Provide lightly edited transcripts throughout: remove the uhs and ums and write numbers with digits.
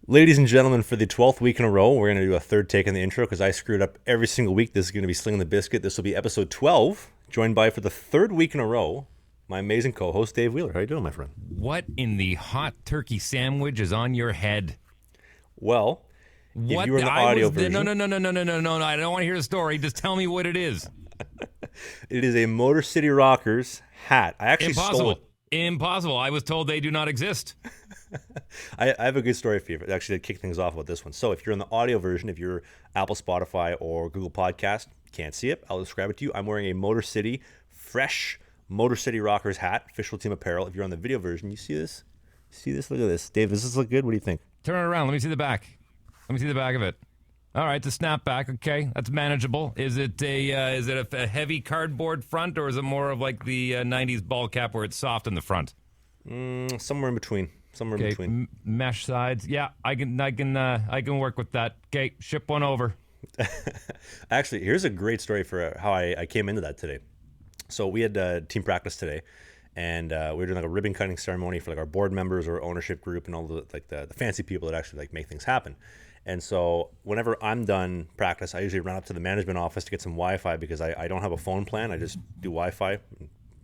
Ladies and gentlemen, for the 12th week in a row, we're going to do a third take on the intro because I screwed up every single week. This is going to be Slingin The Bizkit. This will be episode 12, joined by, for the third week in a row, my amazing co-host, Dave Wheeler. How you doing, my friend? What in the hot turkey sandwich is on your head? Well, if you were in the I audio was version... No. I don't want to hear the story. Just tell me what it is. It is a Motor City Rockers hat. I actually stole it. Impossible. I was told they do not exist. I have a good story for you, actually, to kick things off with this one. So if you're in the audio version, if you're Apple, Spotify, or Google Podcast, can't see it, I'll describe it to you. I'm wearing a Motor City, fresh Motor City Rockers hat, official team apparel. If you're on the video version, you see this? See this? Look at this. Dave, does this look good? What do you think? Turn it around. Let me see the back. Let me see the back of it. All right, it's a snapback. Okay, that's manageable. Is it a heavy cardboard front, or is it more of like the '90s ball cap where it's soft in the front? Somewhere in between. Somewhere in between. Mesh sides. Yeah, I can work with that. Okay, ship one over. Actually, here's a great story for how I came into that today. So we had team practice today, and we were doing like a ribbon cutting ceremony for like our board members or ownership group and all the fancy people that actually like make things happen. And so whenever I'm done practice, I usually run up to the management office to get some Wi-Fi because I don't have a phone plan. I just do Wi-Fi.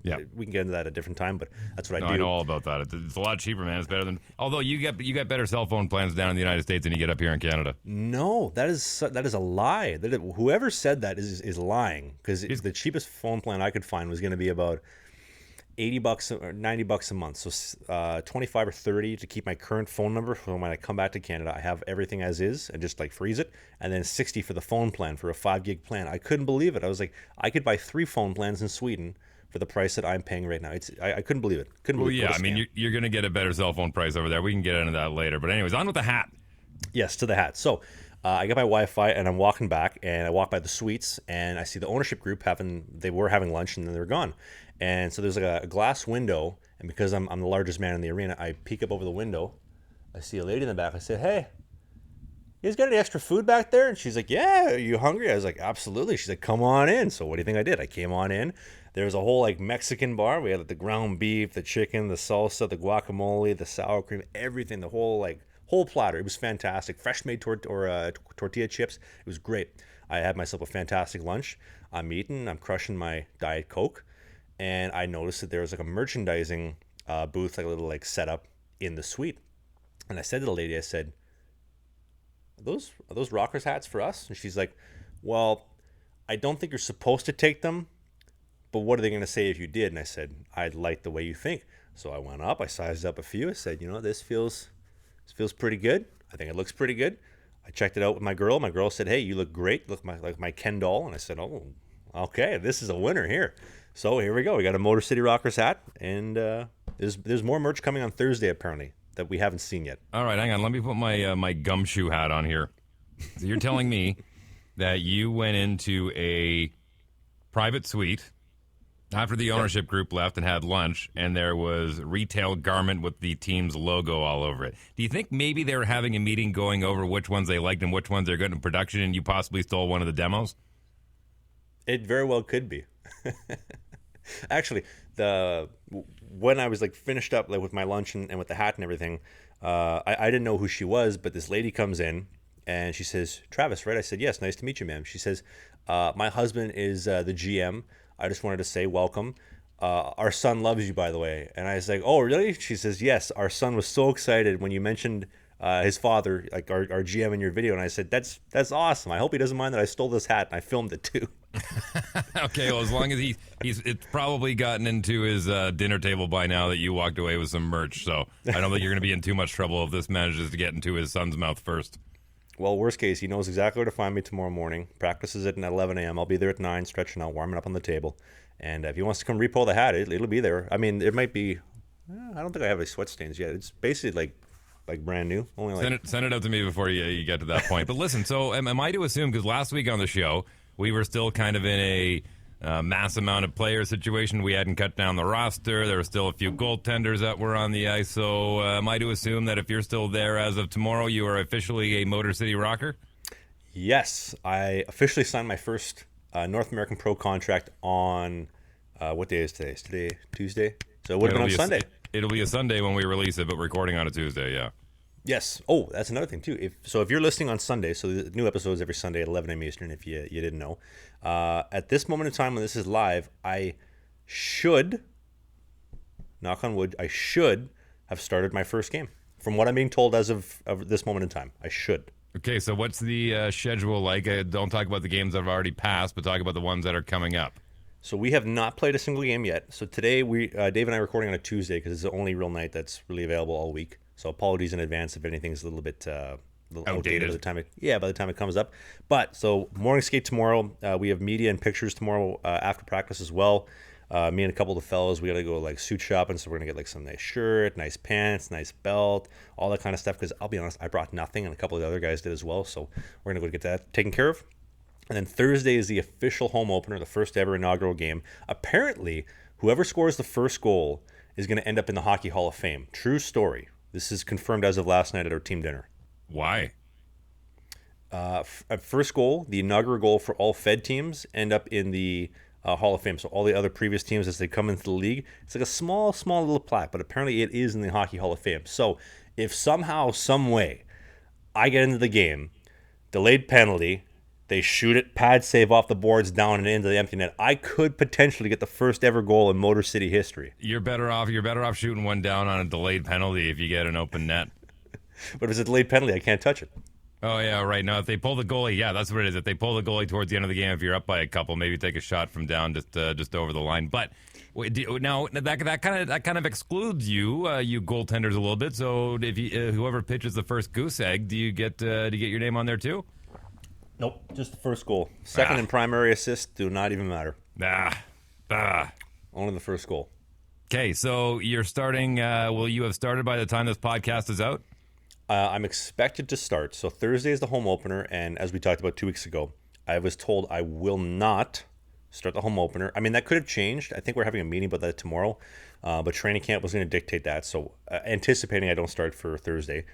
Yeah, we can get into that at a different time, but that's what I do. I know all about that. It's a lot cheaper, man. It's better than. Although you get better cell phone plans down in the United States than you get up here in Canada. No, that is a lie. Whoever said that is lying, because the cheapest phone plan I could find was going to be about $80 or $90 a month. So 25 or 30 to keep my current phone number for when I come back to Canada. I have everything as is and just like freeze it, and then 60 for the phone plan for a 5 gig plan. I couldn't believe it. I was like, I could buy 3 phone plans in Sweden for the price that I'm paying right now. I couldn't believe it. I mean, you're going to get a better cell phone price over there. We can get into that later. But anyways, on with the hat. Yes, to the hat. So I get my Wi-Fi, and I'm walking back, and I walk by the suites, and I see the ownership group they were having lunch, and then they're gone. And so there's like a glass window, and because I'm the largest man in the arena, I peek up over the window. I see a lady in the back. I said, "Hey, you guys got any extra food back there?" And she's like, "Yeah, are you hungry?" I was like, "Absolutely." She's like, "Come on in." So what do you think I did? I came on in. There was a whole like Mexican bar. We had like, the ground beef, the chicken, the salsa, the guacamole, the sour cream, everything, the whole platter. It was fantastic. Fresh made tortilla chips. It was great. I had myself a fantastic lunch. I'm eating. I'm crushing my Diet Coke. And I noticed that there was like a merchandising booth, like a little like setup in the suite. And I said to the lady, I said, are those Rockers hats for us? And she's like, well, I don't think you're supposed to take them, but what are they going to say if you did? And I said, I like the way you think. So I went up, I sized up a few. I said, this feels pretty good. I think it looks pretty good. I checked it out with my girl. My girl said, hey, you look great. Look like my Ken doll. And I said, oh, okay, this is a winner here. So here we go. We got a Motor City Rockers hat, and there's more merch coming on Thursday apparently that we haven't seen yet. All right, hang on. Let me put my gumshoe hat on here. So you're telling me that you went into a private suite after the ownership group left and had lunch, and there was retail garment with the team's logo all over it. Do you think maybe they were having a meeting going over which ones they liked and which ones they're good in production, and you possibly stole one of the demos? It very well could be. Actually, when I was like finished up like with my lunch and with the hat and everything, I didn't know who she was, but this lady comes in and she says, Travis, right? I said, yes, nice to meet you, ma'am. She says, my husband is the GM. I just wanted to say welcome. Our son loves you, by the way. And I was like, oh, really? She says, yes, our son was so excited when you mentioned his father, like our GM in your video. And I said, that's awesome. I hope he doesn't mind that I stole this hat and I filmed it too. Okay, well, as long as it's probably gotten into his dinner table by now that you walked away with some merch. So I don't think you're going to be in too much trouble if this manages to get into his son's mouth first. Well, worst case, he knows exactly where to find me tomorrow morning. Practice is at 11 a.m. I'll be there at 9, stretching out, warming up on the table. And if he wants to come repo the hat, it'll be there. I mean, it might be, I don't think I have any sweat stains yet. It's basically like brand new. Only like send it up to me before you get to that point. But listen, so am I to assume, because last week on the show, we were still kind of in a mass amount of player situation. We hadn't cut down the roster. There were still a few goaltenders that were on the ice. So am I to assume that if you're still there as of tomorrow, you are officially a Motor City Rocker? Yes. I officially signed my first North American Pro contract on, what day is today? Is today Tuesday? So it would have been on Sunday. It'll be a Sunday when we release it, but recording on a Tuesday, yeah. Yes. Oh, that's another thing too. If you're listening on Sunday, so the new episodes every Sunday at 11 a.m. Eastern. If you didn't know, at this moment in time when this is live, I should, knock on wood, I should have started my first game. From what I'm being told as of this moment in time, I should. Okay, so what's the schedule like? Don't talk about the games that have already passed, but talk about the ones that are coming up. So we have not played a single game yet. So today Dave and I are recording on a Tuesday because it's the only real night that's really available all week. So apologies in advance if anything's a little bit outdated by the time it comes up. But so morning skate tomorrow. We have media and pictures tomorrow after practice as well. Me and a couple of the fellows, we got to go like suit shopping. So we're gonna get like some nice shirt, nice pants, nice belt, all that kind of stuff. Because I'll be honest, I brought nothing, and a couple of the other guys did as well. So we're gonna go get that taken care of. And then Thursday is the official home opener, the first ever inaugural game. Apparently, whoever scores the first goal is going to end up in the Hockey Hall of Fame. True story. This is confirmed as of last night at our team dinner. Why? First goal, the inaugural goal for all Fed teams, end up in the Hall of Fame. So all the other previous teams, as they come into the league, it's like a small little plaque, but apparently it is in the Hockey Hall of Fame. So if somehow, some way, I get into the game, delayed penalty, they shoot it, pad save off the boards, down and into the empty net, I could potentially get the first ever goal in Motor City history. You're better off shooting one down on a delayed penalty if you get an open net. But if it's a delayed penalty, I can't touch it. Oh, yeah, right. No, if they pull the goalie, yeah, that's what it is. If they pull the goalie towards the end of the game, if you're up by a couple, maybe take a shot from down just over the line. But now that kind of excludes you, you goaltenders a little bit. So if you, whoever pitches the first goose egg, do you get your name on there too? Nope, just the first goal. Second and primary assists do not even matter. Only the first goal. Okay, so you're starting. Will you have started by the time this podcast is out? I'm expected to start. So Thursday is the home opener, and as we talked about 2 weeks ago, I was told I will not start the home opener. I mean, that could have changed. I think we're having a meeting about that tomorrow, but training camp was going to dictate that. So anticipating I don't start for Thursday.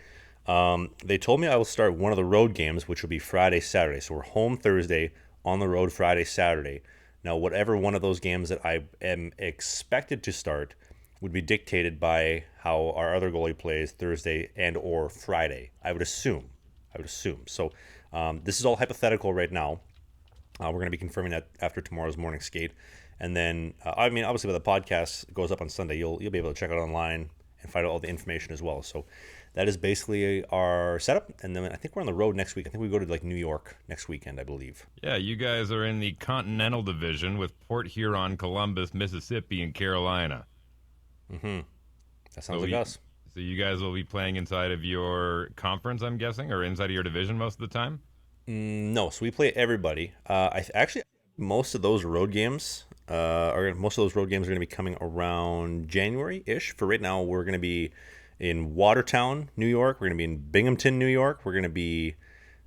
They told me I will start one of the road games, which will be Friday, Saturday. So we're home Thursday, on the road Friday, Saturday. Now, whatever one of those games that I am expected to start would be dictated by how our other goalie plays Thursday and or Friday. I would assume. So this is all hypothetical right now. We're going to be confirming that after tomorrow's morning skate. And then, obviously, when the podcast goes up on Sunday, you'll be able to check it online and find out all the information as well. So that is basically our setup. And then I think we're on the road next week. I think we go to like New York next weekend, I believe. Yeah, you guys are in the Continental Division with Port Huron, Columbus, Mississippi, and Carolina. Mm-hmm. That sounds like us. So you guys will be playing inside of your conference, I'm guessing, or inside of your division most of the time? No, so we play everybody. Most of those road games are going to be coming around January-ish. For right now, we're going to be in Watertown, New York. We're going to be in Binghamton, New York. We're going to be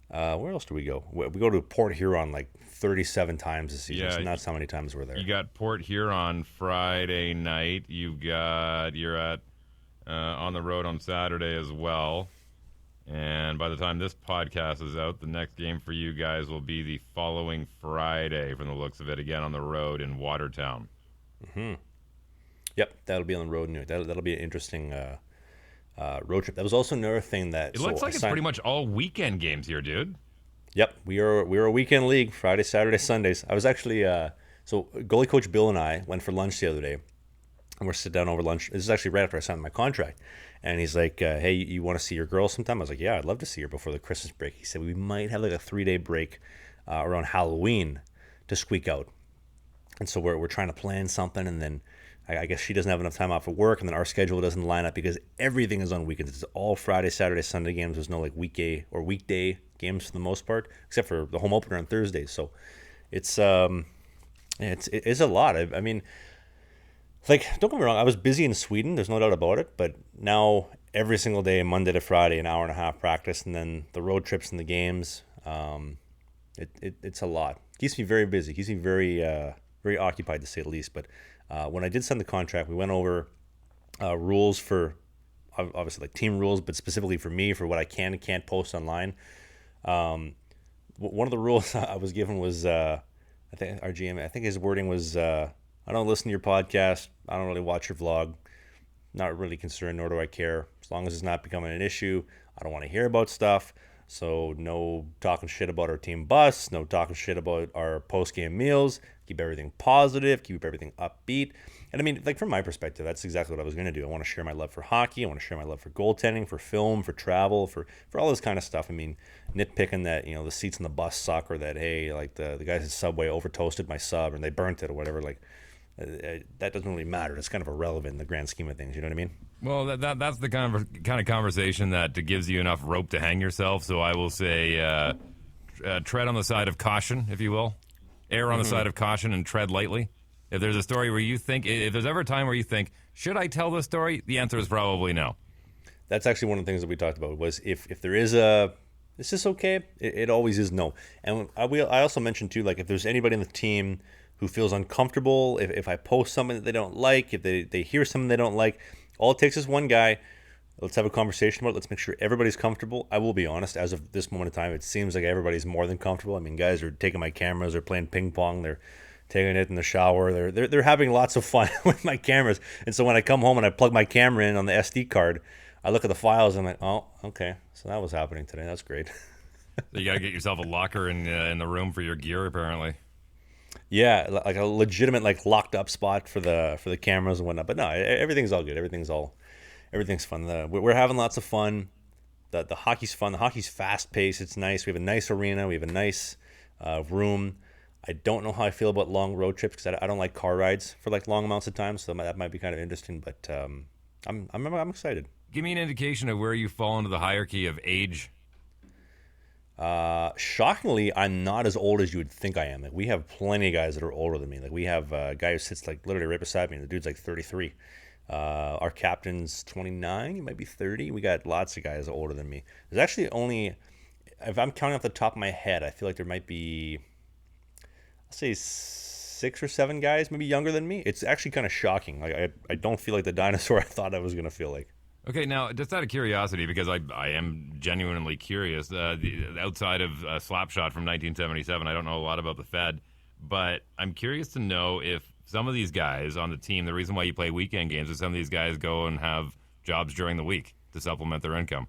where else do we go? We go to Port Huron like 37 times this season. Yeah, so that's how many times we're there. You got Port Huron Friday night. You're at on the road on Saturday as well. And by the time this podcast is out, the next game for you guys will be the following Friday, from the looks of it, again on the road in Watertown. Mm-hmm. Yep, that'll be on the road. That'll be an interesting road trip. That was also another thing that... It looks like it's pretty much all weekend games here, dude. Yep, we're a weekend league, Friday, Saturday, Sundays. I was actually... so goalie coach Bill and I went for lunch the other day, and we're sitting down over lunch. This is actually right after I signed my contract. And he's like, hey, you want to see your girl sometime? I was like, yeah, I'd love to see her before the Christmas break. He said, we might have like a 3-day break around Halloween to squeak out. And so we're trying to plan something, and then I guess she doesn't have enough time off at work, and then our schedule doesn't line up because everything is on weekends. It's all Friday, Saturday, Sunday games. There's no like weekday or weekday games for the most part, except for the home opener on Thursdays. So it's a lot. I mean... Like, don't get me wrong, I was busy in Sweden, there's no doubt about it, but now every single day, Monday to Friday, an hour and a half practice, and then the road trips and the games, it's a lot. Keeps me very busy, keeps me very very occupied, to say the least. But when I did sign the contract, we went over rules for, obviously, like team rules, but specifically for me, for what I can and can't post online. One of the rules I was given was, I think our GM, I think his wording was... I don't listen to your podcast. I don't really watch your vlog. Not really concerned, nor do I care. As long as it's not becoming an issue, I don't want to hear about stuff. So no talking shit about our team bus, no talking shit about our post-game meals. Keep everything positive, keep everything upbeat. And I mean, like from my perspective, that's exactly what I was going to do. I want to share my love for hockey. I want to share my love for goaltending, for film, for travel, for all this kind of stuff. I mean, nitpicking that, the seats in the bus suck, or that, hey, like the guys at Subway over toasted my sub and they burnt it or whatever. Like that doesn't really matter. It's kind of irrelevant in the grand scheme of things. You know what I mean? Well, that's the kind of conversation that gives you enough rope to hang yourself. So I will say, tread on the side of caution, if you will. Err on the side of caution and tread lightly. If there's a story where you think, if there's ever a time where you think, should I tell this story? The answer is probably no. That's actually one of the things that we talked about was if there is a, is this okay? It always is no. And I also mentioned too, like if there's anybody on the team who feels uncomfortable, if I post something that they don't like, if they hear something they don't like, all it takes is one guy. Let's have a conversation about it. Let's make sure everybody's comfortable. I will be honest, as of this moment in time, it seems like everybody's more than comfortable. I mean, guys are taking my cameras, they're playing ping pong, they're taking it in the shower, they're having lots of fun with my cameras. And so when I come home and I plug my camera in on the SD card, I look at the files and I'm like, oh, okay, so that was happening today. That's great. So you got to get yourself a locker in the room for your gear, apparently. Yeah, like a legitimate like locked up spot for the cameras and whatnot. But no, everything's all good. Everything's fun. We're having lots of fun. The hockey's fun. The hockey's fast paced. It's nice. We have a nice arena. We have a nice room. I don't know how I feel about long road trips because I don't like car rides for like long amounts of time. So that might be kind of interesting. But I'm excited. Give me an indication of where you fall into the hierarchy of age. Shockingly, I'm not as old as you would think I am. Like we have plenty of guys that are older than me. Like we have a guy who sits like literally right beside me. The dude's like 33. Our captain's 29. He might be 30. We got lots of guys older than me. There's actually only, if I'm counting off the top of my head, I feel like there might be, I'll say 6 or 7 guys maybe younger than me. It's actually kind of shocking. Like I don't feel like the dinosaur I thought I was gonna feel like. Okay, now, just out of curiosity, because I am genuinely curious, outside of Slapshot from 1977, I don't know a lot about the Fed, but I'm curious to know if some of these guys on the team, the reason why you play weekend games is some of these guys go and have jobs during the week to supplement their income.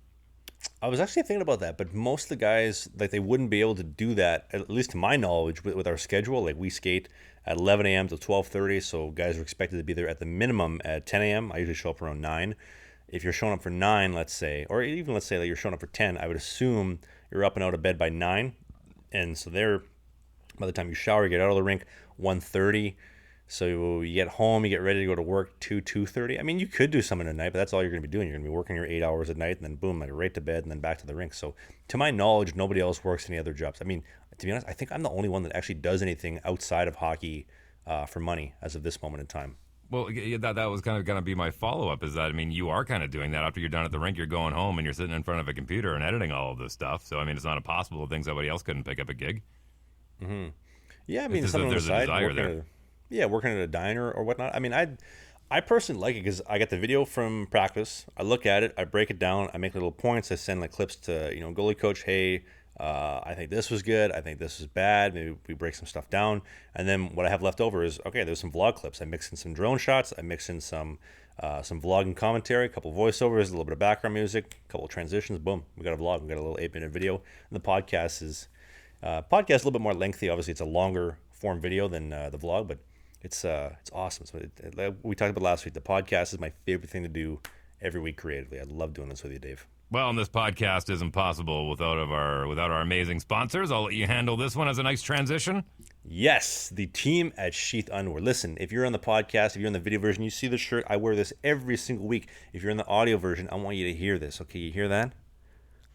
I was actually thinking about that, but most of the guys, like they wouldn't be able to do that, at least to my knowledge, with our schedule. Like we skate at 11 a.m. to 12:30, so guys are expected to be there at the minimum at 10 a.m. I usually show up around 9. If you're showing up for 9, let's say, or even let's say that you're showing up for 10, I would assume you're up and out of bed by 9. And so by the time you shower, you get out of the rink 1:30. So you get home, you get ready to go to work 2:30. I mean, you could do something at night, but that's all you're going to be doing. You're going to be working your 8 hours at night and then boom, like right to bed and then back to the rink. So to my knowledge, nobody else works any other jobs. I mean, to be honest, I think I'm the only one that actually does anything outside of hockey for money as of this moment in time. Well, that was kind of going to be my follow-up, is that, I mean, you are kind of doing that. After you're done at the rink, you're going home and you're sitting in front of a computer and editing all of this stuff. So, I mean, it's not impossible to think somebody else couldn't pick up a gig. Mm-hmm. Yeah, I mean, something on the side, working at a diner or whatnot. I mean, I personally like it because I get the video from practice. I look at it, I break it down, I make little points. I send like clips to goalie coach. Hey, I think this was good. I think this was bad. Maybe we break some stuff down. And then what I have left over is, okay, there's some vlog clips. I mix in some drone shots. I mix in some vlogging commentary, a couple voiceovers, a little bit of background music, a couple of transitions. Boom, we got a vlog. We got a little 8-minute video. And the podcast is a little bit more lengthy. Obviously, it's a longer form video than the vlog, but it's awesome. So we talked about last week. The podcast is my favorite thing to do every week creatively. I love doing this with you, Dave. Well, and this podcast isn't possible without our amazing sponsors. I'll let you handle this one as a nice transition. Yes, the team at Sheath Underwear. Listen, if you're on the podcast, if you're on the video version, you see the shirt. I wear this every single week. If you're in the audio version, I want you to hear this. Okay, you hear that?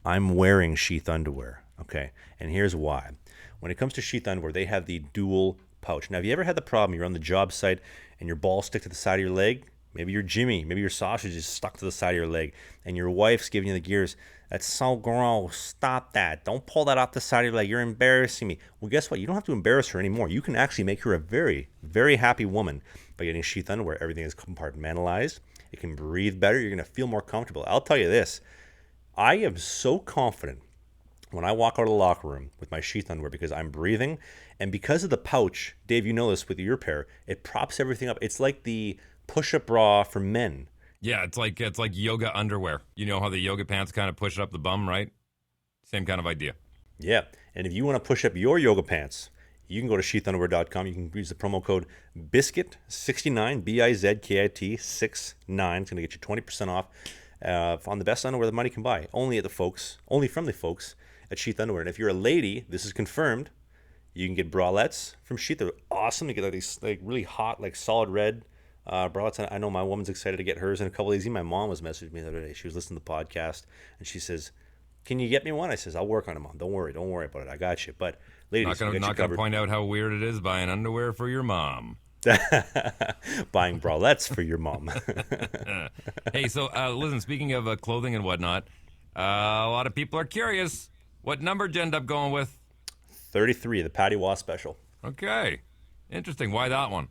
I'm wearing Sheath Underwear. Okay, and here's why. When it comes to Sheath Underwear, they have the dual pouch. Now, have you ever had the problem you're on the job site and your balls stick to the side of your leg? Maybe you're Jimmy. Maybe your sausage is stuck to the side of your leg, and your wife's giving you the gears. That's so gross. Stop that. Don't pull that off the side of your leg. You're embarrassing me. Well, guess what? You don't have to embarrass her anymore. You can actually make her a very, very happy woman by getting Sheath Underwear. Everything is compartmentalized. It can breathe better. You're going to feel more comfortable. I'll tell you this. I am so confident when I walk out of the locker room with my Sheath Underwear because I'm breathing, and because of the pouch, Dave, you know this with your pair, it props everything up. It's like the push-up bra for men. Yeah, it's like yoga underwear. You know how the yoga pants kind of push up the bum, right? Same kind of idea. Yeah. And if you want to push up your yoga pants, you can go to sheathunderwear.com. You can use the promo code BIZKIT69, BIZKIT 69. It's going to get you 20% off on the best underwear the money can buy. Only from the folks at Sheath Underwear. And if you're a lady, this is confirmed. You can get bralettes from Sheath. They're awesome. You get like these like really hot, like solid red bralettes. And I know my woman's excited to get hers in a couple of days. Even my mom was messaging me the other day. She was listening to the podcast, and she says, "Can you get me one?" I says, "I'll work on it, Mom. Don't worry about it. I got you." But ladies, not gonna point out how weird it is buying underwear for your mom. Buying bralettes for your mom. Hey, so listen, speaking of clothing and whatnot, a lot of people are curious. What number did you end up going with? 33, the Patty Waugh special. Okay. Interesting. Why that one?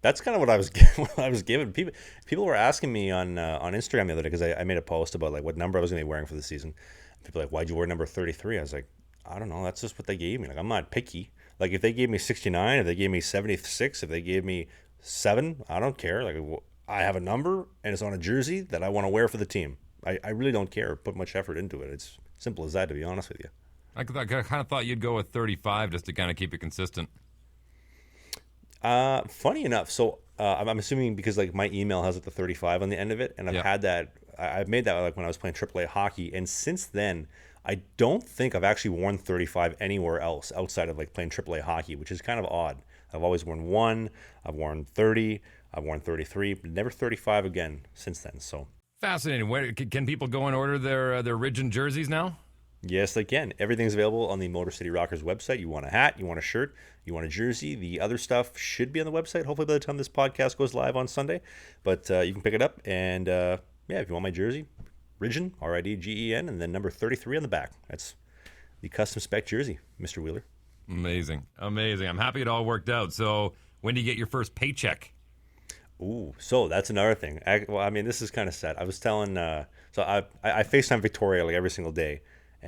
That's kind of what I was given. People were asking me on Instagram the other day because I made a post about like what number I was going to be wearing for the season. People were like, "Why'd you wear number 33?" I was like, "I don't know. That's just what they gave me. Like, I'm not picky. Like, if they gave me 69, if they gave me 76, if they gave me 7, I don't care. Like, I have a number and it's on a jersey that I want to wear for the team. I really don't care. Put much effort into it. It's simple as that, to be honest with you." I kind of thought you'd go with 35 just to kind of keep it consistent. Funny enough, so I'm assuming because like my email has like the 35 on the end of it, and I've had that. I've made that like when I was playing AAA hockey, and since then I don't think I've actually worn 35 anywhere else outside of like playing AAA hockey, which is kind of odd. I've always worn 1, I've worn 30, I've worn 33, but never 35 again since then. So fascinating. Where can people go and order their Ridgeon jerseys now? Yes, they can. Everything's available on the Motor City Rockers website. You want a hat, you want a shirt, you want a jersey. The other stuff should be on the website. Hopefully by the time this podcast goes live on Sunday. But you can pick it up. And yeah, if you want my jersey, Ridgen, RIDGEN, and then number 33 on the back. That's the custom spec jersey, Mr. Wheeler. Amazing. I'm happy it all worked out. So when do you get your first paycheck? Ooh, so that's another thing. I mean, this is kind of sad. I was telling, so I FaceTime Victoria like every single day.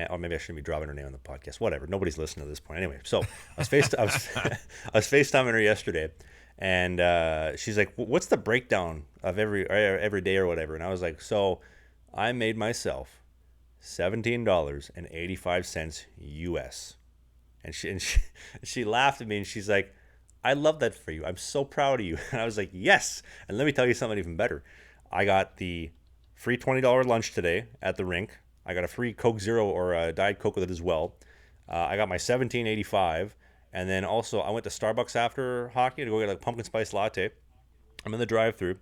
Or maybe I shouldn't be dropping her name on the podcast. Whatever. Nobody's listening to this point. Anyway, so I was FaceTiming her yesterday, and she's like, "What's the breakdown of every day or whatever?" And I was like, "So I made myself $17.85 US," and she laughed at me and she's like, "I love that for you. I'm so proud of you." And I was like, "Yes." And let me tell you something even better. I got the free $20 lunch today at the rink. I got a free Coke Zero or a Diet Coke with it as well. I got my $17.85, and then also I went to Starbucks after hockey to go get a pumpkin spice latte. I'm in the drive-thru,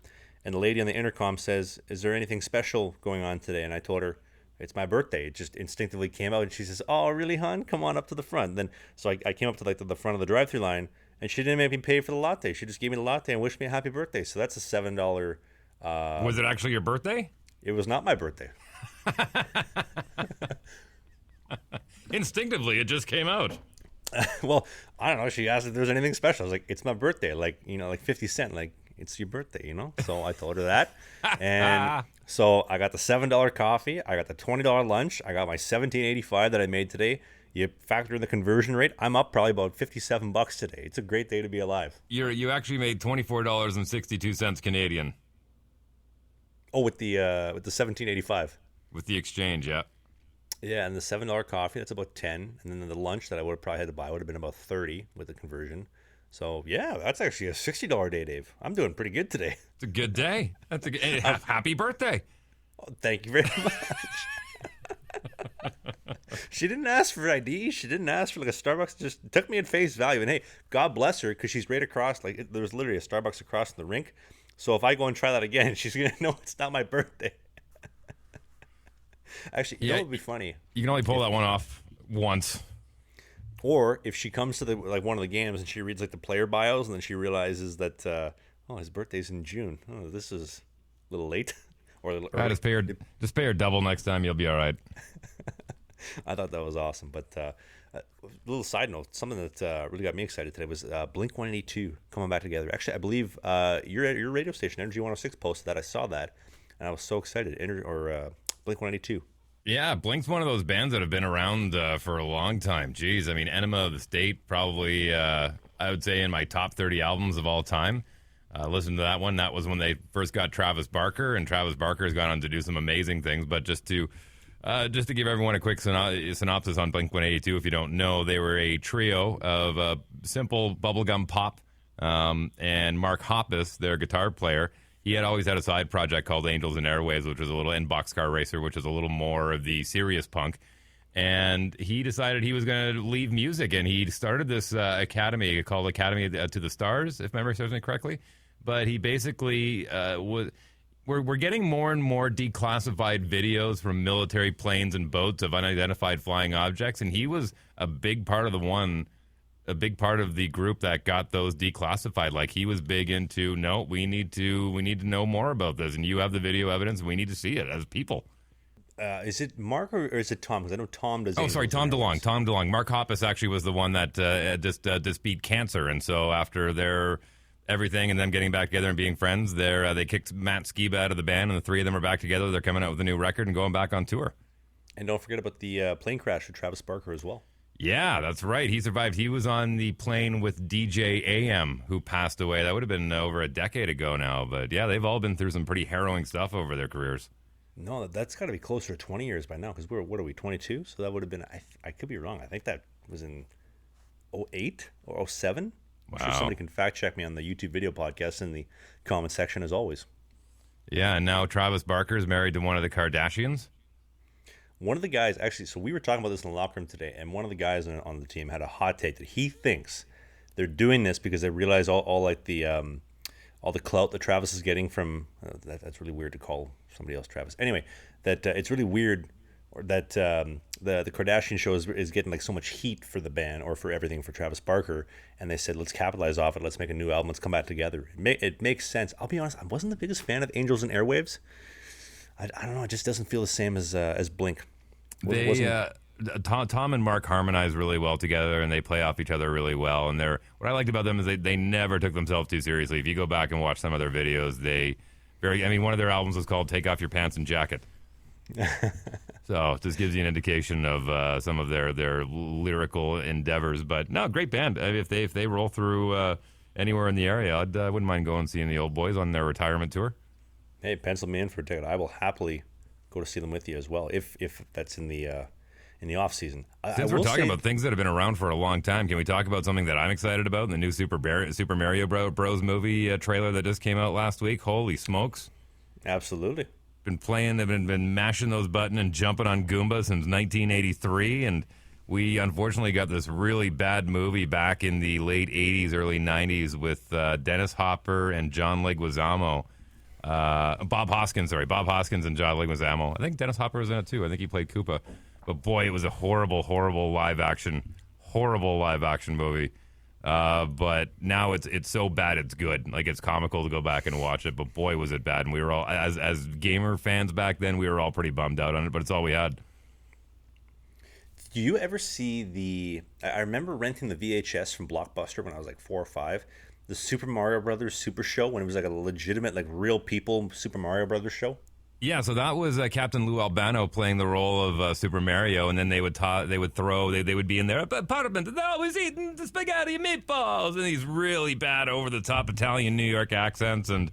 and the lady on the intercom says, "Is there anything special going on today?" And I told her, "It's my birthday." It just instinctively came out, and she says, "Oh, really, hon? Come on up to the front." Then so I came up to like the front of the drive-thru line, and she didn't make me pay for the latte. She just gave me the latte and wished me a happy birthday. So that's a $7. Was it actually your birthday? It was not my birthday. Instinctively, it just came out. Well, I don't know. She asked if there was anything special. I was like, "It's my birthday." Like, like 50 Cent. Like, it's your birthday, So I told her that. And so I got the $7 coffee. I got the $20 lunch. I got my $17.85 that I made today. You factor in the conversion rate, I'm up probably about $57 today. It's a great day to be alive. You actually made $24.62 Canadian. Oh, with the $17.85. With the exchange, yeah. Yeah, and the $7 coffee, that's about 10. And then the lunch that I would have probably had to buy would have been about 30 with the conversion. So, yeah, that's actually a $60 day, Dave. I'm doing pretty good today. It's a good day. That's a good, happy birthday. Oh, thank you very much. She didn't ask for ID. She didn't ask for like a Starbucks. Just took me at face value. And hey, God bless her, because she's right across. Like, there was literally a Starbucks across the rink. So if I go and try that again, she's going to know it's not my birthday. Actually, you know what would be funny? You can only pull that one off once. Or if she comes to the one of the games and she reads like the player bios, and then she realizes that his birthday's in June. Oh, this is a little late or a little early. Just pay her double next time. You'll be all right. I thought that was awesome. But a little side note, something that really got me excited today was Blink 182 coming back together. Actually, I believe your radio station, Energy 106, posted that. I saw that, and I was so excited. Blink 182. Yeah, Blink's one of those bands that have been around for a long time. Jeez, I mean, Enema of the State, probably, I would say, in my top 30 albums of all time. Listen to that one. That was when they first got Travis Barker, and Travis Barker has gone on to do some amazing things. But just to give everyone a quick synopsis on Blink-182, if you don't know, they were a trio of simple bubblegum pop, and Mark Hoppus, their guitar player, he had always had a side project called Angels and Airwaves, which was a little, and Boxcar Racer, which is a little more of the serious punk. And he decided he was going to leave music, and he started this academy called Academy to the Stars, if memory serves me correctly. But he basically we're getting more and more declassified videos from military planes and boats of unidentified flying objects, and he was a big part of the group that got those declassified. Like, he was big into, no, we need to know more about this, and you have the video evidence, and we need to see it as people. Is it Mark or is it Tom? Because I know Tom does. Oh, sorry, Tom DeLong. Tom DeLong. Mark Hoppus actually was the one that just beat cancer, and so after their everything and them getting back together and being friends, they kicked Matt Skiba out of the band, and the three of them are back together. They're coming out with a new record and going back on tour. And don't forget about the plane crash with Travis Barker as well. Yeah, that's right. He survived. He was on the plane with DJ AM, who passed away. That would have been over a decade ago now. But yeah, they've all been through some pretty harrowing stuff over their careers. No, that's got to be closer to 20 years by now, because what are we, 22? So that would have been, I could be wrong. I think that was in 08 or 07. I'm sure somebody can fact check me on the YouTube video podcast in the comment section, as always. Yeah, and now Travis Barker is married to one of the Kardashians. One of the guys, actually, so we were talking about this in the locker room today, and one of the guys on the team had a hot take that he thinks they're doing this because they realize all the clout that Travis is getting from that's really weird to call somebody else Travis. Anyway, that it's really weird that the Kardashian show is getting like so much heat for the band or for everything for Travis Barker, and they said, let's capitalize off it. Let's make a new album. Let's come back together. It makes sense. I'll be honest, I wasn't the biggest fan of Angels and Airwaves. I don't know. It just doesn't feel the same as Blink. Tom and Mark harmonize really well together, and they play off each other really well. And what I liked about them is they never took themselves too seriously. If you go back and watch some of their videos, one of their albums was called "Take Off Your Pants and Jacket." So it just gives you an indication of some of their lyrical endeavors. But no, great band. If they roll through anywhere in the area, I wouldn't mind going and seeing the old boys on their retirement tour. Hey, pencil me in for a ticket. I will happily go to see them with you as well, if that's in the off season. Since we're talking about things that have been around for a long time, can we talk about something that I'm excited about? The new Super Mario Bros. Movie trailer that just came out last week. Holy smokes! Absolutely. They've been mashing those buttons and jumping on Goomba since 1983, and we unfortunately got this really bad movie back in the late 80s, early 90s with Dennis Hopper and John Leguizamo. Bob Hoskins and John Leguizamo. I think Dennis Hopper was in it too. I think he played Koopa. But boy, it was a horrible live action movie. But now it's so bad it's good. Like, it's comical to go back and watch it. But boy, was it bad. And we were all, as gamer fans back then, we were all pretty bummed out on it. But it's all we had. Do you ever see I remember renting the VHS from Blockbuster when I was like 4 or 5. The Super Mario Brothers Super Show, when it was like a legitimate, like, real people Super Mario Brothers show. Yeah, so that was Captain Lou Albano playing the role of Super Mario, and then they would be in their apartment, and they're always eating the spaghetti and meatballs, and these really bad over-the-top Italian New York accents, and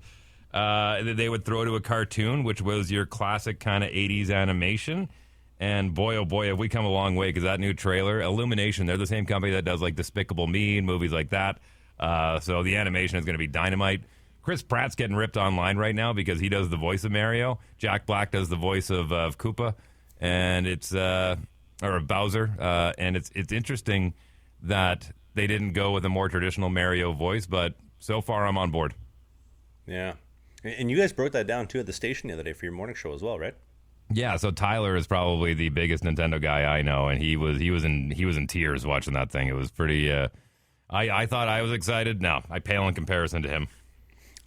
they would throw to a cartoon, which was your classic kind of 80s animation. And boy, oh boy, have we come a long way, because that new trailer, Illumination, they're the same company that does like Despicable Me and movies like that. So the animation is going to be dynamite. Chris Pratt's getting ripped online right now because he does the voice of Mario. Jack Black does the voice of Koopa, and or Bowser. And it's interesting that they didn't go with a more traditional Mario voice, but so far I'm on board. Yeah, and you guys broke that down too at the station the other day for your morning show as well, right? Yeah. So Tyler is probably the biggest Nintendo guy I know, and he was in tears watching that thing. It was pretty. I thought I was excited. No, I pale in comparison to him.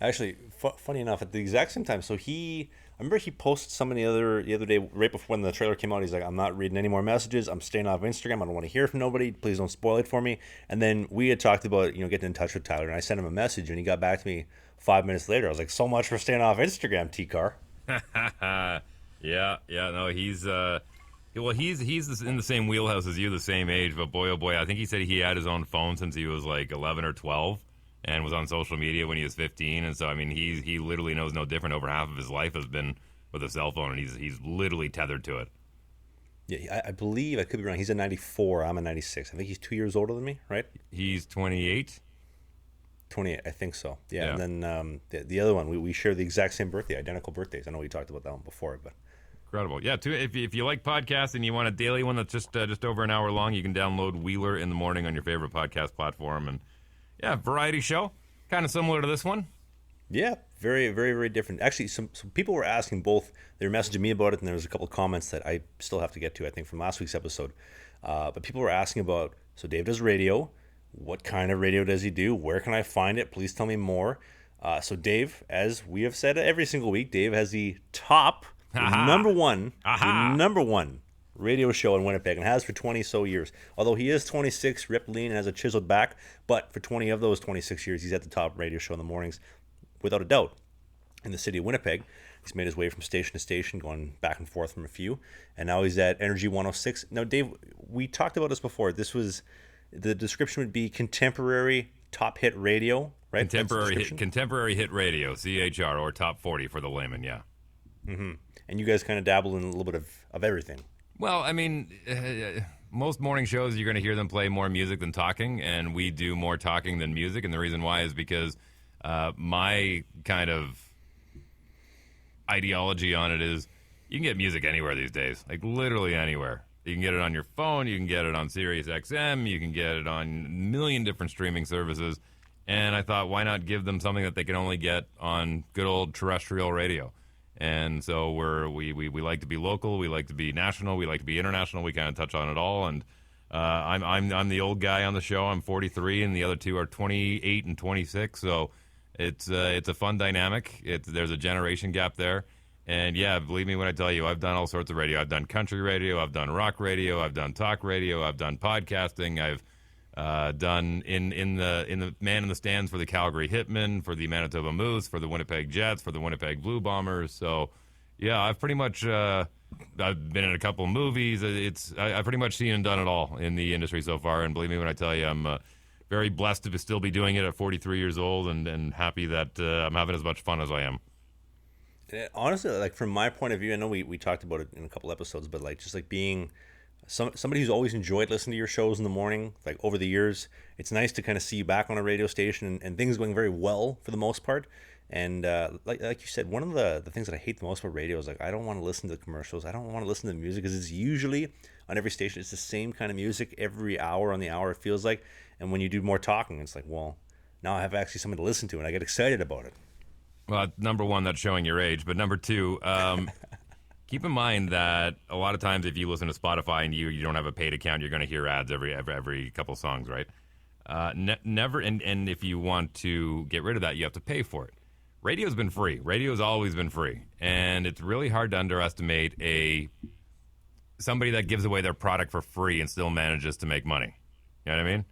Actually, funny enough, at the exact same time, I remember he posted something the other day, right before when the trailer came out. He's like, I'm not reading any more messages. I'm staying off Instagram. I don't want to hear from nobody. Please don't spoil it for me. And then we had talked about, getting in touch with Tyler, and I sent him a message, and he got back to me 5 minutes later. I was like, so much for staying off Instagram, T-Car. Yeah, no, he's in the same wheelhouse as you, the same age, but boy, oh boy, I think he said he had his own phone since he was like 11 or 12. and was on social media when he was 15. And so, I mean, he literally knows no different. Over half of his life has been with a cell phone, and he's literally tethered to it. Yeah, I believe, I could be wrong. He's a 94. I'm a 96. I think he's 2 years older than me, right? He's 28. 28, I think so. Yeah, Yeah. and then the other one, we share the exact same birthday, identical birthdays. I know we talked about that one before, but Incredible. Yeah, too, if you like podcasts and you want a daily one that's just over an hour long, you can download Wheeler in the Morning on your favorite podcast platform. And yeah, variety show, kind of similar to this one. yeah, very, very, very different. Actually, some people were asking both. They were messaging me about it, and there was a couple of comments that I still have to get to, I think, from last week's episode. But people were asking about, so Dave does radio. What kind of radio does he do? Where can I find it? Please tell me more. So Dave, as we have said every single week, Dave has the top, number one radio show in Winnipeg, and has for 20 so years. Although he is 26, ripped lean, and has a chiseled back, but for 20 of those 26 years, he's at the top radio show in the mornings, without a doubt, in the city of Winnipeg. He's made his way from station to station, going back and forth from a few, and now he's at Energy 106. Now, Dave, we talked about this before. The description would be contemporary top hit radio, right? Contemporary hit radio, CHR, or top 40 for the layman, yeah. Mm-hmm. And you guys kind of dabble in a little bit of everything. Well, I mean, most morning shows, you're going to hear them play more music than talking, and we do more talking than music, and the reason why is because my kind of ideology on it is you can get music anywhere these days, like literally anywhere. You can get it on your phone, you can get it on Sirius XM, you can get it on a million different streaming services, and I thought, why not give them something that they can only get on good old terrestrial radio? And so we like to be local, we like to be national, we like to be international. We kind of touch on it all. And I'm the old guy on the show. I'm 43, and the other two are 28 and 26. So it's a fun dynamic. There's a generation gap there. And yeah, believe me when I tell you, I've done all sorts of radio. I've done country radio, I've done rock radio, I've done talk radio, I've done podcasting, I've done in the man in the stands for the Calgary Hitmen, for the Manitoba Moose, for the Winnipeg Jets, for the Winnipeg Blue Bombers. So yeah, I've pretty much I've been in a couple of movies. I've pretty much seen and done it all in the industry so far. And believe me when I tell you, I'm very blessed to still be doing it at 43 years old, and happy that I'm having as much fun as I am. Honestly, like from my point of view, I know we talked about it in a couple episodes, but like just like being somebody who's always enjoyed listening to your shows in the morning, like over the years, it's nice to kind of see you back on a radio station and things going very well for the most part. And like you said, one of the things that I hate the most about radio is like I don't want to listen to the commercials. I don't want to listen to the music because it's usually on every station. It's the same kind of music every hour on the hour, it feels like. And when you do more talking, it's like, well, now I have actually something to listen to and I get excited about it. Well, number one, that's showing your age. But number two, keep in mind that a lot of times if you listen to Spotify and you don't have a paid account, you're going to hear ads every couple songs, right? Never, and if you want to get rid of that, you have to pay for it. Radio's been free. Radio's always been free. And it's really hard to underestimate somebody that gives away their product for free and still manages to make money. You know what I mean?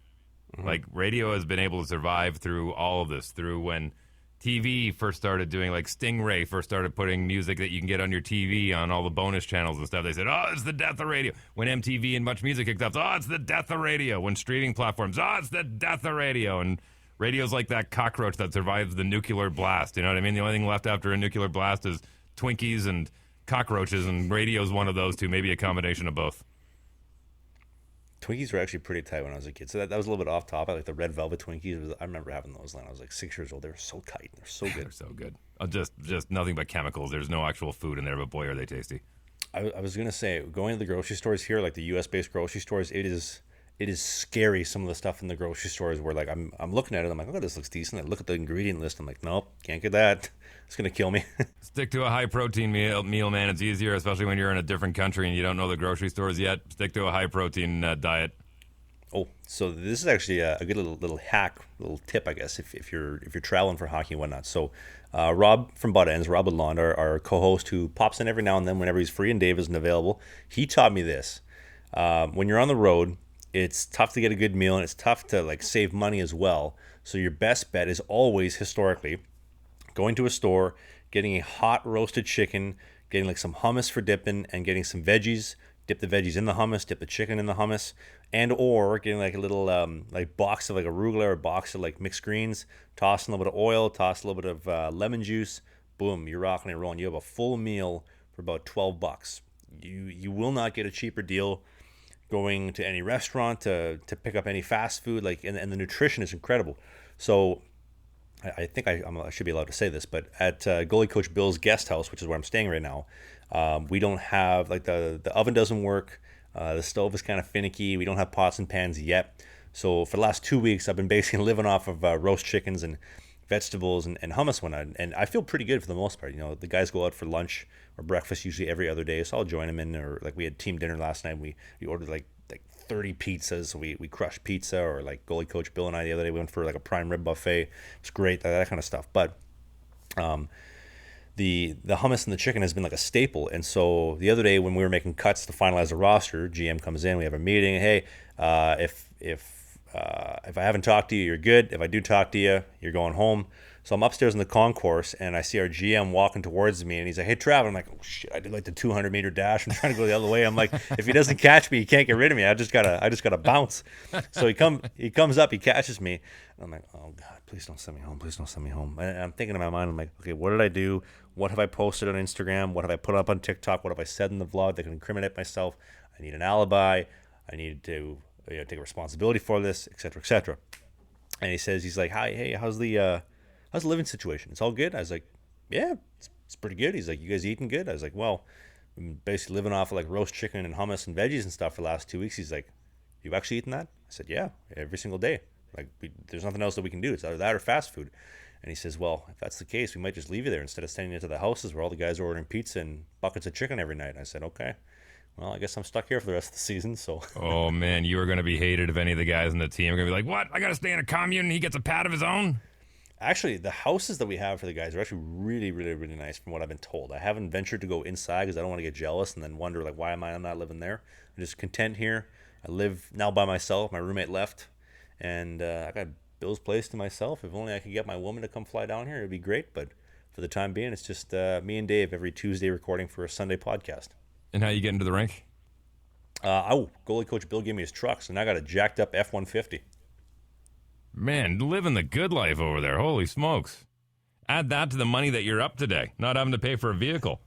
Mm-hmm. Like, radio has been able to survive through all of this, through when TV first started doing, like Stingray first started putting music that you can get on your TV on all the bonus channels and stuff. They said, oh, it's the death of radio. When MTV and Much Music kicked up, oh, it's the death of radio. When streaming platforms, oh, it's the death of radio. And radio's like that cockroach that survives the nuclear blast. You know what I mean? The only thing left after a nuclear blast is Twinkies and cockroaches, and radio's one of those two, maybe a combination of both. Twinkies were actually pretty tight when I was a kid. So that was a little bit off topic. Like the red velvet Twinkies, I remember having those when I was like 6 years old. They were so tight. They're so good. They're so good. Just nothing but chemicals. There's no actual food in there, but boy, are they tasty. I was going to say, going to the grocery stores here, like the U.S.-based grocery stores, it is scary, some of the stuff in the grocery stores where like I'm looking at it, I'm like, oh, this looks decent. I look at the ingredient list, I'm like, nope, can't get that. It's going to kill me. Stick to a high-protein meal, man. It's easier, especially when you're in a different country and you don't know the grocery stores yet. Stick to a high-protein diet. Oh, so this is actually a good little hack, little tip, I guess, if you're traveling for hockey and whatnot. So Rob from Butt Ends, Rob Woodlawn, our co-host who pops in every now and then whenever he's free and Dave isn't available, he taught me this. When you're on the road, it's tough to get a good meal and it's tough to like save money as well. So your best bet is always, historically, going to a store, getting a hot roasted chicken, getting like some hummus for dipping, and getting some veggies, dip the veggies in the hummus, dip the chicken in the hummus, and or getting like a little like box of like arugula or box of like mixed greens, toss in a little bit of oil, toss a little bit of lemon juice, boom, you're rocking and rolling. You have a full meal for about $12. You will not get a cheaper deal going to any restaurant to pick up any fast food, like, and the nutrition is incredible. So I think I should be allowed to say this, but at goalie coach Bill's guest house, which is where I'm staying right now, we don't have like the oven doesn't work. The stove is kind of finicky. We don't have pots and pans yet. So for the last 2 weeks, I've been basically living off of roast chickens and vegetables and hummus and I feel pretty good for the most part. You know, the guys go out for lunch or breakfast usually every other day, so I'll join them in. Or like we had team dinner last night. We ordered like 30 pizzas. So we crushed pizza, or like goalie coach Bill and I the other day we went for like a prime rib buffet. It's great, that kind of stuff. But the hummus and the chicken has been like a staple. And so the other day when we were making cuts to finalize the roster, GM comes in, we have a meeting. Hey, if I haven't talked to you, you're good. If I do talk to you, you're going home. So I'm upstairs in the concourse, and I see our GM walking towards me, and he's like, "Hey, Trav." I'm like, "Oh shit, I did like the 200-meter dash. I'm trying to go the other way." I'm like, "If he doesn't catch me, he can't get rid of me. I just gotta bounce." So he comes up, he catches me, and I'm like, "Oh God, please don't send me home. Please don't send me home." And I'm thinking in my mind, I'm like, "Okay, what did I do? What have I posted on Instagram? What have I put up on TikTok? What have I said in the vlog that can incriminate myself? I need an alibi. I need to take responsibility for this, etc., etc." And he's like, "Hi, hey, how's the living situation? It's all good?" I was like, "Yeah, it's pretty good." He's like, "You guys eating good?" I was like, "Well, I'm basically living off of like roast chicken and hummus and veggies and stuff for the last 2 weeks." He's like, "You actually eaten that?" I said, "Yeah, every single day. Like, there's nothing else that we can do. It's either that or fast food." And he says, "Well, if that's the case, we might just leave you there instead of sending you to the houses where all the guys are ordering pizza and buckets of chicken every night." I said, "Okay. Well, I guess I'm stuck here for the rest of the season." So, Oh man, you are going to be hated if any of the guys in the team are going to be like, "What? I got to stay in a commune and he gets a pad of his own?" actually, the houses that we have for the guys are actually really, really, really nice from what I've been told. I haven't ventured to go inside because I don't want to get jealous and then wonder, like, why am I not living there? I'm just content here. I live now by myself. My roommate left, and I got Bill's place to myself. If only I could get my woman to come fly down here, it'd be great. But for the time being, it's just me and Dave every Tuesday recording for a Sunday podcast. And how you get into the rink? Goalie coach Bill gave me his trucks, and I got a jacked up F-150. Man, living the good life over there. Holy smokes. Add that to the money that you're up today, not having to pay for a vehicle.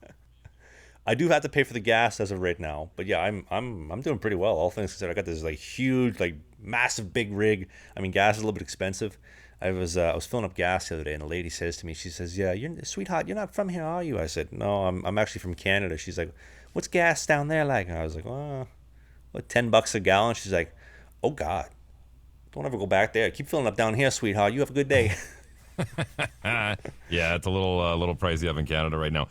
I do have to pay for the gas as of right now, but yeah, I'm doing pretty well. All things considered, I got this like huge, like massive, big rig. I mean, gas is a little bit expensive. I was filling up gas the other day, and a lady says to me, she says, "Yeah, sweetheart, you're not from here, are you?" I said, "No, I'm actually from Canada." She's like, "What's gas down there like?" And I was like, "Oh, what, $10 a gallon?" She's like, "Oh God, don't ever go back there. Keep filling up down here, sweetheart. You have a good day." Yeah, it's a little pricey up in Canada right now.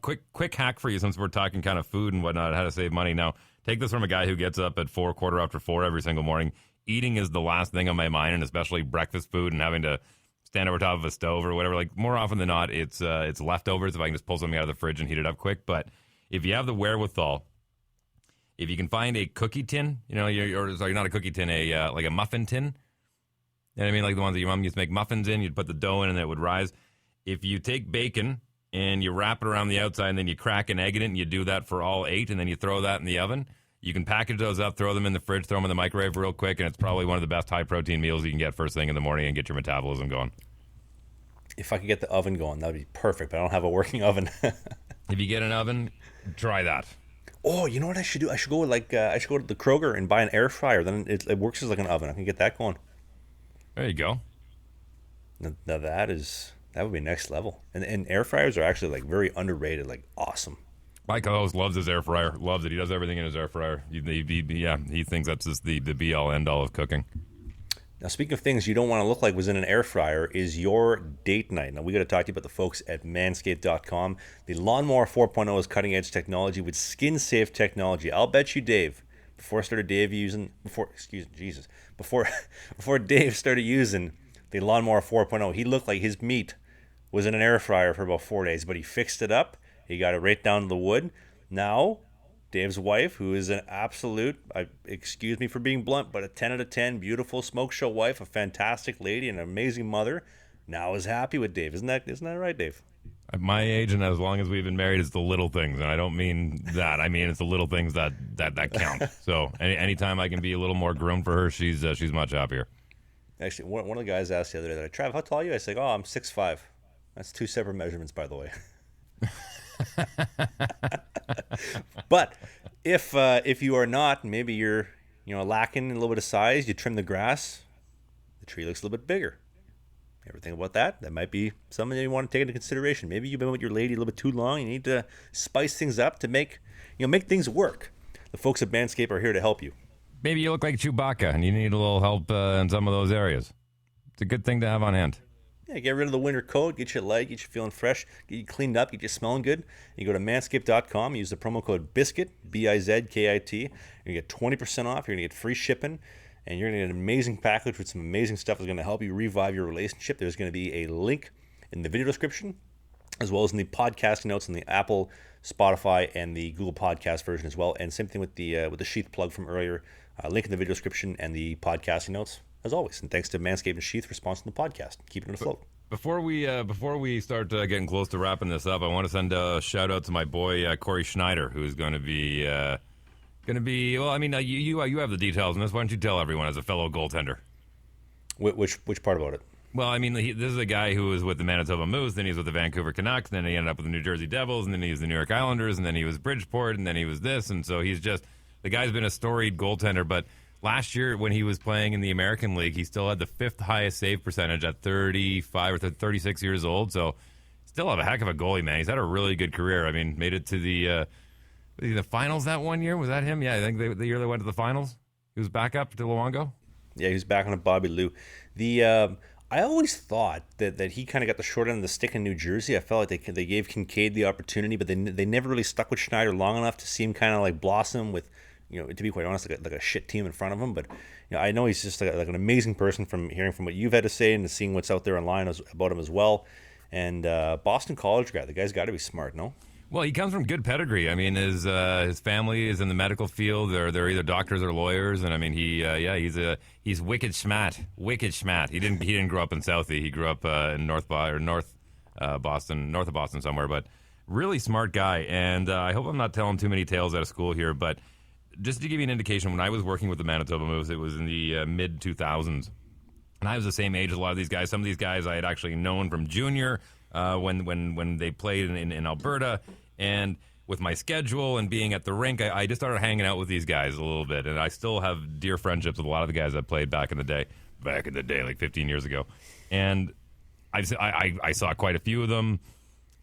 Quick hack for you, since we're talking kind of food and whatnot, how to save money. Now, take this from a guy who gets up at 4 every single morning. Eating is the last thing on my mind, and especially breakfast food and having to stand over top of a stove or whatever. Like, more often than not, it's leftovers if I can just pull something out of the fridge and heat it up quick. But if you have the wherewithal, if you can find a cookie tin, sorry, not a cookie tin, like a muffin tin. You know what I mean? Like the ones that your mom used to make muffins in. You'd put the dough in and it would rise. If you take bacon and you wrap it around the outside and then you crack an egg in it and you do that for all 8 and then you throw that in the oven, you can package those up, throw them in the fridge, throw them in the microwave real quick, and it's probably one of the best high-protein meals you can get first thing in the morning and get your metabolism going. If I could get the oven going, that would be perfect, but I don't have a working oven. If you get an oven, try that. Oh, you know what I should do? I should go to the Kroger and buy an air fryer. Then it works as like an oven. I can get that going. There you go. Now that would be next level. And air fryers are actually like very underrated, like awesome. Mike always loves his air fryer. Loves it. He does everything in his air fryer. He thinks that's just the be all end all of cooking. Now, speaking of things you don't want to look like was in an air fryer, is your date night. Now, we got to talk to you about the folks at Manscaped.com. The Lawnmower 4.0 is cutting edge technology with skin safe technology. I'll bet you, Dave, before Dave started using the Lawnmower 4.0, he looked like his meat was in an air fryer for about 4 days, but he fixed it up. He got it right down to the wood. Now, Dave's wife, who is an absolute, excuse me for being blunt, but a 10 out of 10, beautiful smoke show wife, a fantastic lady, and an amazing mother, now is happy with Dave. Isn't that right, Dave? At my age, and as long as we've been married, it's the little things, and I don't mean that. I mean it's the little things that count. So anytime I can be a little more groomed for her, she's much happier. Actually, one of the guys asked the other day, Trav, how tall are you? I said, oh, I'm 6'5". That's two separate measurements, by the way. But if you are not, maybe you're lacking a little bit of size, you trim the grass, the tree looks a little bit bigger. Ever think about that? That might be something that you want to take into consideration. Maybe you've been with your lady a little bit too long. You need to spice things up to make things work. The folks at Manscaped are here to help you. Maybe you look like Chewbacca and you need a little help in some of those areas. It's a good thing to have on hand. Yeah, get rid of the winter coat, get you light, get you feeling fresh, get you cleaned up, get you smelling good. You go to manscaped.com, use the promo code BIZKIT, BIZKIT. You're going to get 20% off, you're going to get free shipping, and you're going to get an amazing package with some amazing stuff that's going to help you revive your relationship. There's going to be a link in the video description, as well as in the podcast notes in the Apple, Spotify, and the Google Podcast version as well. And same thing with the Sheath plug from earlier. Link in the video description and the podcasting notes, as always. And thanks to Manscaped and Sheath for sponsoring the podcast, keeping it afloat. Before we start getting close to wrapping this up, I want to send a shout out to my boy Cory Schneider, who's going to be well. I mean, you have the details on this. Why don't you tell everyone as a fellow goaltender? Which part about it? Well, I mean, this is a guy who was with the Manitoba Moose, then he was with the Vancouver Canucks, then he ended up with the New Jersey Devils, and then he was the New York Islanders, and then he was Bridgeport, and then he was this, and so he's just the guy's been a storied goaltender. But last year, when he was playing in the American League, he still had the fifth highest save percentage at 35 or 36 years old. So, still have a heck of a goalie, man. He's had a really good career. I mean, made it to the finals that one year. Was that him? Yeah, I think the year they went to the finals. He was back up to Luongo. Yeah, he was back on a Bobby Lou. I always thought that he kind of got the short end of the stick in New Jersey. I felt like they gave Kincaid the opportunity, but they never really stuck with Schneider long enough to see him kind of like blossom with, to be quite honest, like a shit team in front of him. But I know he's just like an amazing person from hearing from what you've had to say and seeing what's out there online about him as well. And Boston College guy, the guy's got to be smart, no? Well, he comes from good pedigree. I mean, his family is in the medical field. They're either doctors or lawyers, and I mean, he's wicked schmat. He didn't grow up in Southie. He grew up in north of Boston somewhere. But really smart guy, and I hope I'm not telling too many tales out of school here. But just to give you an indication, when I was working with the Manitoba Moose, it was in the mid 2000s, and I was the same age as a lot of these guys. Some of these guys I had actually known from junior when they played in Alberta. And with my schedule and being at the rink, I just started hanging out with these guys a little bit. And I still have dear friendships with a lot of the guys that played back in the day, like 15 years ago. And I saw quite a few of them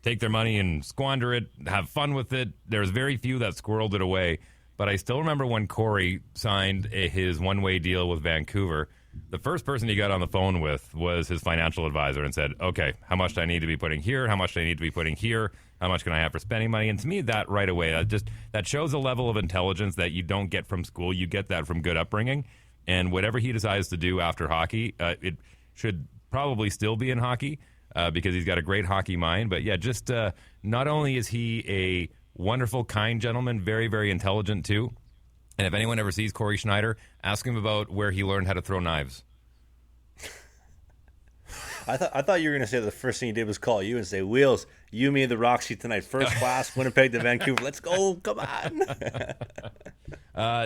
take their money and squander it, have fun with it. There's very few that squirreled it away. But I still remember when Cory signed his one-way deal with Vancouver, the first person he got on the phone with was his financial advisor and said, okay, how much do I need to be putting here? How much do I need to be putting here? How much can I have for spending money? And to me, that right away, that shows a level of intelligence that you don't get from school. You get that from good upbringing. And whatever he decides to do after hockey, it should probably still be in hockey because he's got a great hockey mind. But yeah, just not only is he a wonderful, kind gentleman, very, very intelligent too. And if anyone ever sees Cory Schneider, ask him about where he learned how to throw knives. I thought you were going to say the first thing he did was call you and say, Wheels, you, me, and the Roxy tonight, first class, Winnipeg to Vancouver. Let's go, come on.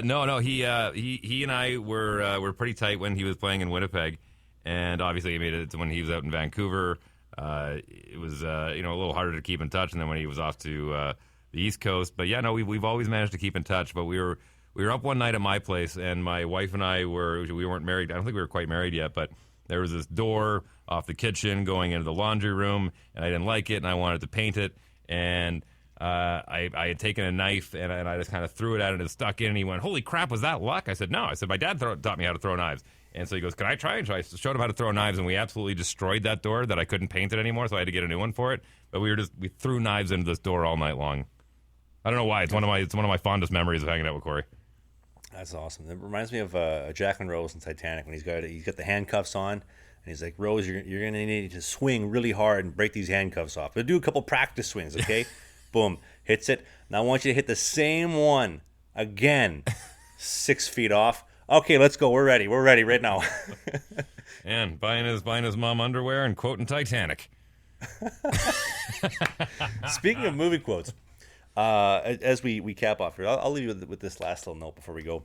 No, he and I were pretty tight when he was playing in Winnipeg, and obviously he made it when he was out in Vancouver. It was a little harder to keep in touch, and then when he was off to the East Coast. But yeah, no, we've always managed to keep in touch. But we were up one night at my place, and my wife and I we weren't married. I don't think we were quite married yet, but there was this door off the kitchen going into the laundry room, and I didn't like it, and I wanted to paint it. And I had taken a knife, and I just kind of threw it at it, and it stuck in, and he went, holy crap, was that luck? I said, no. I said, my dad taught me how to throw knives. And so he goes, can I try? And so I showed him how to throw knives, and we absolutely destroyed that door that I couldn't paint it anymore, so I had to get a new one for it. But we threw knives into this door all night long. I don't know why. It's one of my fondest memories of hanging out with Cory. That's awesome. It reminds me of Jack and Rose in Titanic when he's got the handcuffs on, and he's like, Rose, you're going to need to swing really hard and break these handcuffs off. We'll do a couple practice swings, okay? Boom, hits it. Now I want you to hit the same one again, 6 feet off. Okay, let's go. We're ready right now. And buying his mom underwear and quoting Titanic. Speaking of movie quotes, as we cap off here, I'll leave you with this last little note before we go.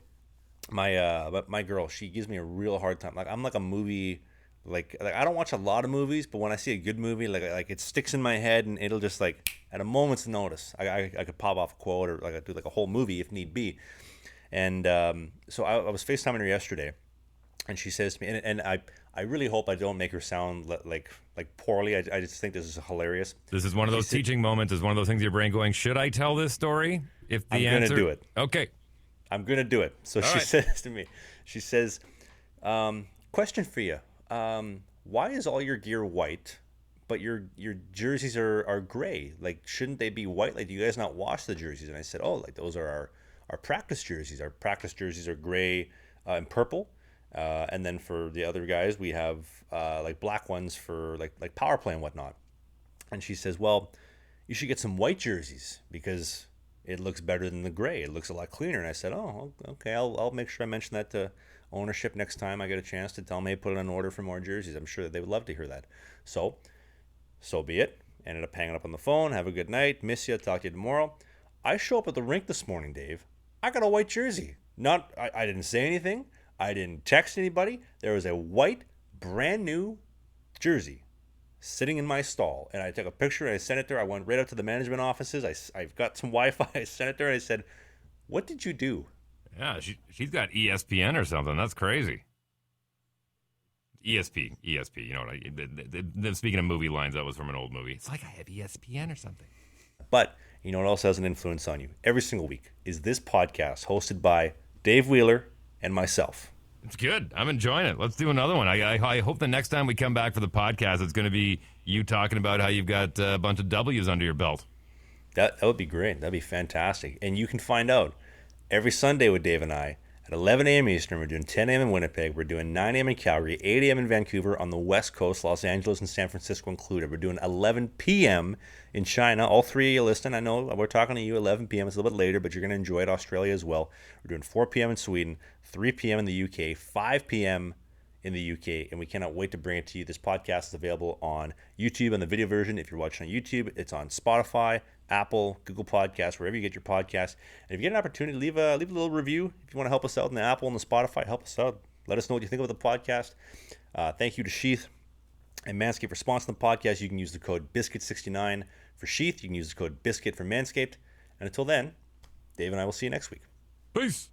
My girl, she gives me a real hard time. Like I'm like a movie, like I don't watch a lot of movies, but when I see a good movie, like it sticks in my head, and it'll just like at a moment's notice, I could pop off a quote, or like I do like a whole movie if need be. And so I was FaceTiming her yesterday, and she says to me, and I really hope I don't make her sound like poorly. I just think this is hilarious. This is one of those teaching moments. Is one of those things in your brain going, should I tell this story? If the I'm answer, gonna do it. Okay. I'm gonna do it. So she says to me, she says, question for you. Why is all your gear white, but your jerseys are gray? Like, shouldn't they be white? Like, do you guys not wash the jerseys? And I said, oh, like those are our practice jerseys. Our practice jerseys are gray and purple. And then for the other guys, we have like black ones for like power play and whatnot. And she says, well, you should get some white jerseys because it looks better than the gray. It looks a lot cleaner. And I said, oh, okay. I'll make sure I mention that to ownership next time I get a chance to tell them, hey, put in an order for more jerseys. I'm sure that they would love to hear that. So be it. Ended up hanging up on the phone. Have a good night. Miss you. Talk to you tomorrow. I show up at the rink this morning, Dave. I got a white jersey. I didn't say anything. I didn't text anybody. There was a white, brand new jersey sitting in my stall. And I took a picture and I sent it to her. I went right up to the management offices. I've got some Wi-Fi. I sent it to her and I said, what did you do? Yeah, she's got ESPN or something. That's crazy. ESP. You know what? Speaking of movie lines, that was from an old movie. It's like I have ESPN or something. But you know what else has an influence on you every single week is this podcast hosted by Dave Wheeler and myself. It's good. I'm enjoying it. Let's do another one. I hope the next time we come back for the podcast, it's going to be you talking about how you've got a bunch of W's under your belt. That would be great. That'd be fantastic. And you can find out every Sunday with Dave and I at 11 a.m. Eastern. We're doing 10 a.m. in Winnipeg. We're doing 9 a.m. in Calgary, 8 a.m. in Vancouver on the West Coast, Los Angeles and San Francisco included. We're doing 11 p.m. in China. All three of you listening. I know we're talking to you 11 p.m. It's a little bit later, but you're going to enjoy it. Australia as well. We're doing 4 p.m. in Sweden, 3 p.m. in the UK, 5 p.m. in the UK, and we cannot wait to bring it to you. This podcast is available on YouTube on the video version. If you're watching on YouTube, it's on Spotify, Apple, Google Podcasts, wherever you get your podcasts. And if you get an opportunity, leave a little review. If you want to help us out in the Apple and the Spotify, help us out. Let us know what you think about the podcast. Thank you to Sheath and Manscaped for sponsoring the podcast. You can use the code BISKIT69 for Sheath. You can use the code BISKIT for Manscaped. And until then, Dave and I will see you next week. Peace.